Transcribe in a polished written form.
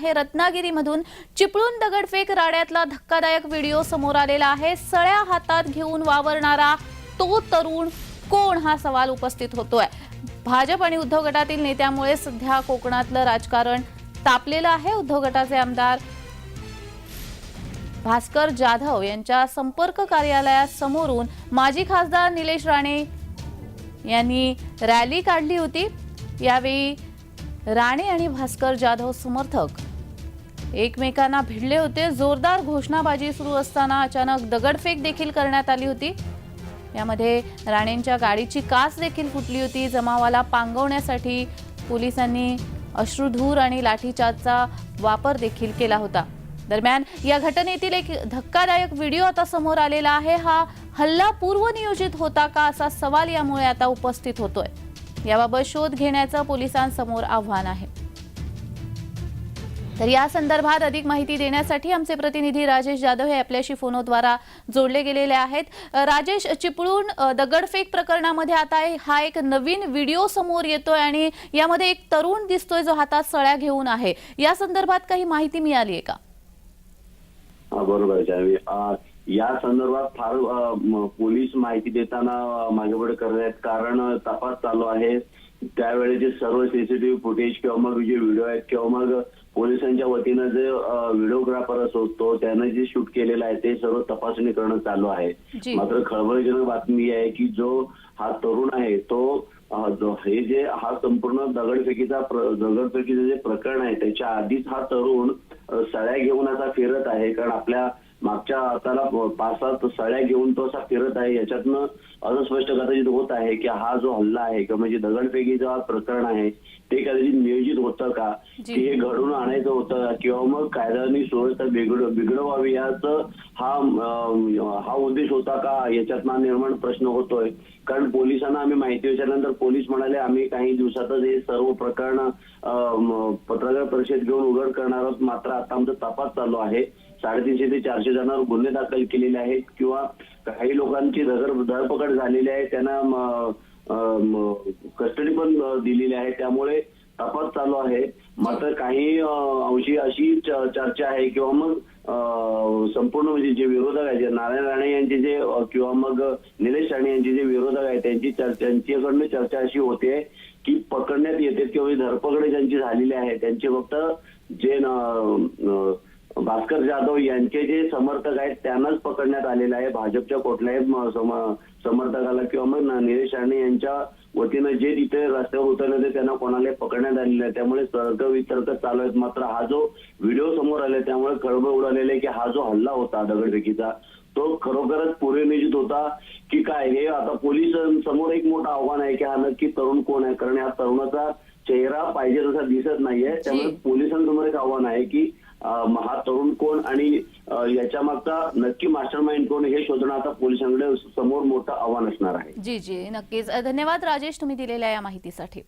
हे रत्नागिरीमधून चिपळूण दगडफेक राड्यातला धक्कादायक व्हिडिओ समोर आलेला आहे। सळ्या हातात घेऊन वावरणारा तो तरुण कोण हा सवाल उपस्थित होतोय। भाजप आणि उद्धव गटातील नेत्यामुळे सध्या कोकणातलं राजकारण तापलेलं आहे। उद्धव गटाचे आमदार भास्कर जाधव यांच्या संपर्क कार्यालयासमोरून माजी खासदार निलेश राणे यांनी रॅली काढली होती। यावेळी राणे आणि भास्कर जाधव समर्थक एकमेकांना भिडले होते। जोरदार घोषणाबाजी सुरू असताना अचानक दगडफेक देखील करण्यात आली होती। यामध्ये राणेंच्या गाडीची काच देखील फुटली होती। जमावाला पांगवण्यासाठी पोलिसांनी अश्रुधूर आणि लाठीचार्जचा वापर देखील केला होता। दरम्यान या घटनेतील एक धक्कादायक व्हिडिओ आता समोर आलेला आहे। हा हल्ला पूर्वनियोजित होता का असा सवाल यामुळे आता उपस्थित होतोय। याबाबत शोध घेण्याचं पोलिसांसमोर आव्हान आहे। तर या संदर्भात अधिक माहिती देण्यासाठी आमचे प्रतिनिधी राजेश जाधव हे आपल्याशी फोनद्वारा जोडले गेलेले आहेत। राजेश, चिपळूण दगडफेक प्रकरणामध्ये आता हा एक नवीन व्हिडिओ समोर येतोय आणि यामध्ये एक तरुण दिसतोय जो हातात सळ्या घेऊन आहे। या संदर्भात काही माहिती मिळाली आहे का? बरोबर आहे। या संदर्भात फार पोलीस माहिती देताना मागेपुढे करत आहेत, कारण तपास चालू आहे। त्यावेळेचे सर्व सीसीटीव्ही फुटेज किंवा मग जे व्हिडिओ आहेत किंवा मग पोलिसांच्या वतीनं जे व्हिडिओग्राफर असतो त्याने जे शूट केलेलं आहे ते सर्व तपासणी करणं चालू आहे। मात्र खळबळजनक बातमी आहे की जो हा तरुण आहे तो हे जे हा संपूर्ण दगडफेकीचं जे प्रकरण आहे त्याच्या आधीच हा तरुण सळ्या घेऊन असा फिरत आहे। कारण आपल्या मागच्या हाताला 5-7 सळ्या घेऊन तो असा फिरत आहे। याच्यातनं असं स्पष्ट कदाचित होत आहे की हा जो हल्ला आहे किंवा म्हणजे दगडफेकीचं प्रकरण आहे ते कदाचित नियोजित होतं का, की हे घडून आणायचं होतं किंवा मग कायद्याने सुव्यवस्था बिघडवावी याचा हा उद्देश होता का, याच्यातनं निर्माण प्रश्न होतोय। कारण पोलिसांना आम्ही माहिती विचारल्यानंतर पोलीस म्हणाले आम्ही काही दिवसातच हे सर्व प्रकरण पत्रकार परिषद घेऊन उघड करणार आहोत। मात्र आता आमचा तपास चालू आहे। 350 ते 400 जणांवर गुन्हे दाखल केलेले आहेत किंवा काही लोकांची धरपकड झालेली आहे, त्यांना कस्टडी पण दिलेली आहे। त्यामुळे तपास चालू आहे। मात्र काही अंशी अशी चर्चा आहे किंवा मग संपूर्ण म्हणजे जे विरोधक आहेत, नारायण राणे यांचे जे किंवा मग निलेश राणे यांचे जे विरोधक आहेत त्यांच्याकडनं चर्चा अशी होते की पकडण्यात येते किंवा धरपकड ज्यांची झालेली आहे त्यांचे फक्त जे भास्कर जाधव यांचे जे समर्थक आहेत त्यांनाच पकडण्यात आलेलं आहे। भाजपच्या कुठल्याही समर्थकाला किंवा मग निलेश राणे यांच्या वतीनं जे तिथे रस्त्यावर उतरले त्यांना कोणाला पकडण्यात आलेलं आहे। त्यामुळे तर्क वितर्क चालू आहेत। मात्र हा जो व्हिडिओ समोर आला त्यामुळे खळबळ उडालेली आहे की हा जो हल्ला होता दगडफेकीचा तो खरोखरच पूर्वनियोजित होता की काय, हे आता पोलीस समोर एक मोठं आव्हान आहे की हा नक्की तरुण कोण आहे। कारण या तरुणाचा चेहरा पाहिजे तसा दिसत नाहीये। त्यामुळे पोलिसांसमोर एक आव्हान आहे की हा तरुण कोण आणि याच्या मागचा नक्की मास्टरमाइंड कोण हे शोधणं आता पोलिसांकडे समोर मोठं आव्हान असणार आहे। जी नक्कीच। धन्यवाद राजेश, तुम्ही दिलेल्या या माहितीसाठी।